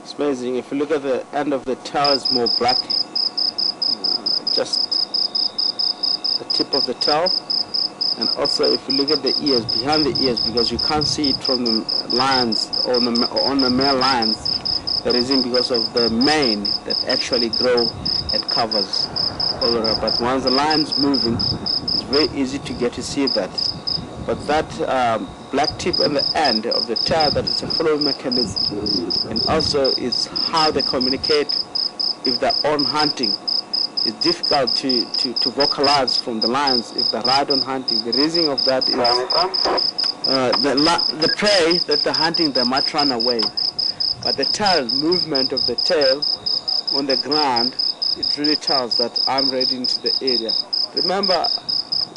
It's amazing. If you look at the end of the tail, it's more black. Just the tip of the tail. And also if you look at the ears, behind the ears, because you can't see it from the lines or on the male lines, the reason because of the mane that actually grow and covers all around. But once the line's moving, it's very easy to get to see that. But that black tip on the end of the tail, that is a following mechanism, and also is how they communicate if they're on hunting. It's difficult to vocalize from the lions if they're right on hunting. The reason of that is the prey that they're hunting, they might run away. But the tail, movement of the tail on the ground, it really tells that I'm ready into the area. Remember,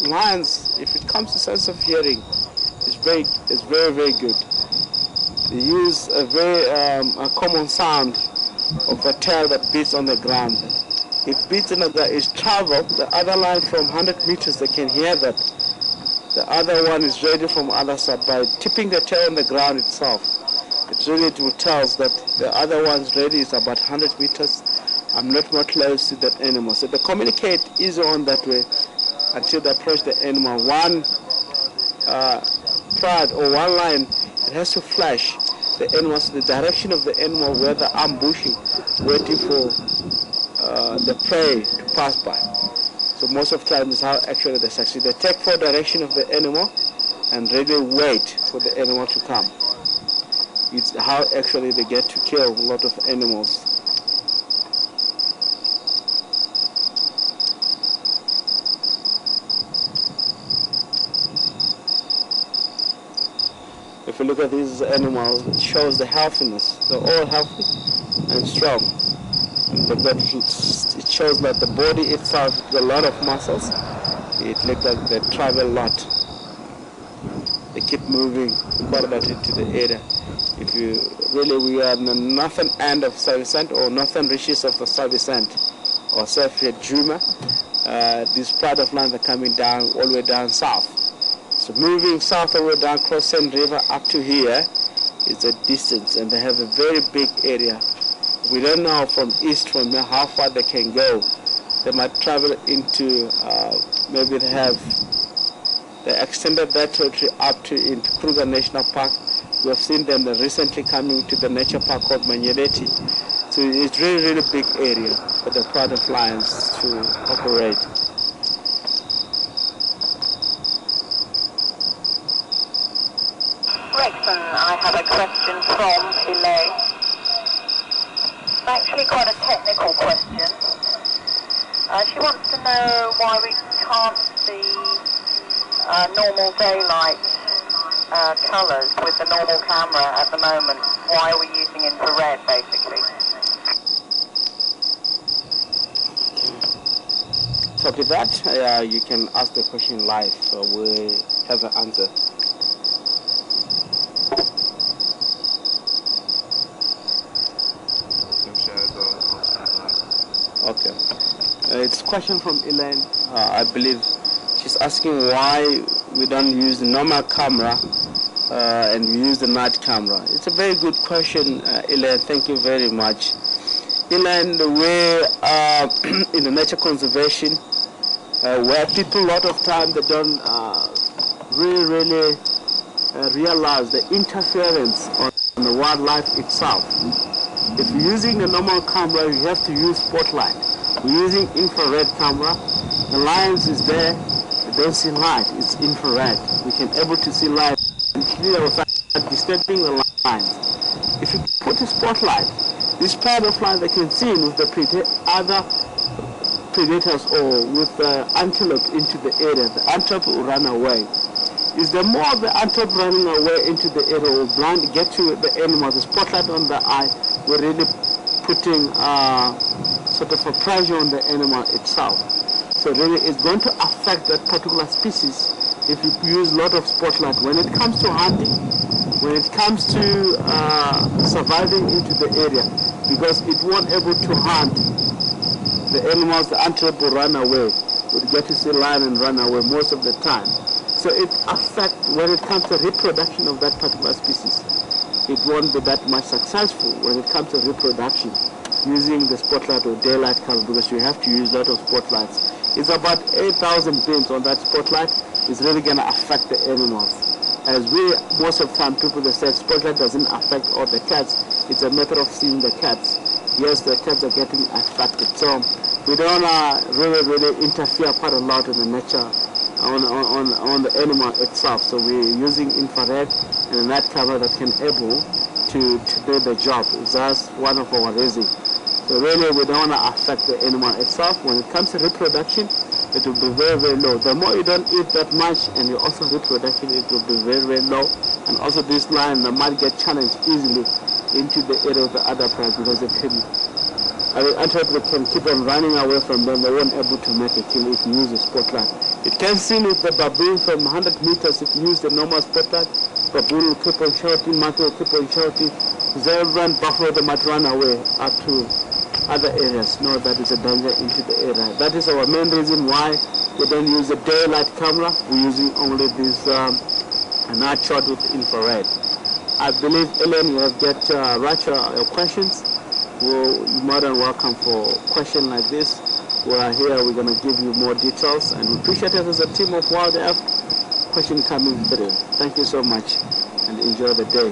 lions, if it comes to sense of hearing, it's very, very good. They use a very a common sound of a tail that beats on the ground. If beats on the ground is travel, the other line from 100 meters, they can hear that. The other one is ready from other side. By tipping the tail on the ground itself, it really will tell us that the other one's ready is about 100 meters. I'm not more close to that animal. So they communicate easy on that way until they approach the animal. One prod or one line, it has to flash the animal, so the direction of the animal where they're ambushing, waiting for the prey to pass by. So most of the time is how actually they succeed. They take for direction of the animal and really wait for the animal to come. It's how actually they get to kill a lot of animals. If you look at these animals, it shows the healthiness. They're all healthy and strong. But it shows that the body itself has a lot of muscles. It looks like they travel a lot. They keep moving quite a lot into the area. If you really, we are in the northern end of South or northern reaches of the South or South djuma. This part of land are coming down all the way down south. So moving south all the way down across Sand River up to here is a distance, and they have a very big area. We don't know from east from here how far they can go. They might travel into, maybe they extended that territory up to into Kruger National Park. We have seen them recently coming to the nature park called Manyeleti. So it's really, really big area for the pride of lions to operate. Rexon, I have a question from Elaine. It's actually quite a technical question. She wants to know why we can't see normal daylight colours with the normal camera at the moment. Why are we using infrared, basically? Copy that. You can ask the question live, so we have an answer. Okay. It's a question from Elaine. I believe she's asking why we don't use the normal camera and we use the night camera. It's a very good question, Elaine. Thank you very much. Elaine, the way in the nature conservation, where people a lot of time they don't really realize the interference on the wildlife itself. If you're using a normal camera, you have to use spotlight. We're using infrared camera. The lions is there, they don't see light, it's infrared. We can able to see light and clear without disturbing the lines. If you put a spotlight, this part of light they can see with the other predators or with antelope into the area, the antelope will run away. Is the more the antelope running away into the area will get to the animal, the spotlight on the eye, we're really putting sort of a pressure on the animal itself. So really it's going to affect that particular species if you use a lot of spotlight. When it comes to hunting, when it comes to surviving into the area, because it won't able to hunt the animals, the antelope will run away. We'll get to see lion and run away most of the time. So it affects, when it comes to reproduction of that particular species, it won't be that much successful when it comes to reproduction using the spotlight or daylight cover, because you have to use a lot of spotlights. It's about 8,000 beams on that spotlight. It's really going to affect the animals. As most of the time people that say spotlight doesn't affect all the cats, it's a matter of seeing the cats. Yes, the cats are getting affected. So we don't really interfere quite a lot in the nature on the animal itself. So we're using infrared and a night camera that can able to do the job. That's one of our reasons. So really we don't want to affect the animal itself. When it comes to reproduction, it will be very, very low. The more you don't eat that much and you also reproduction, it will be very, very low. And also this lion might get challenged easily into the area of the other prey, because it can, antelope can keep on running away from them. They won't able to make a kill if you use a spotlight. It can see with the baboon from 100 meters. If you use the normal spotlight, baboon will keep on shouting, monkey will keep on shouting. Zebra and buffalo, they might run away up to other areas. No, that is a danger into the area. That is our main reason why we don't use a daylight camera. We're using only this night shot with infrared. I believe, Ellen, you have got your questions. You're more than welcome for a question like this. We are here, we're going to give you more details, and we appreciate it as a team of Wildlife question coming through. Thank you so much, and enjoy the day.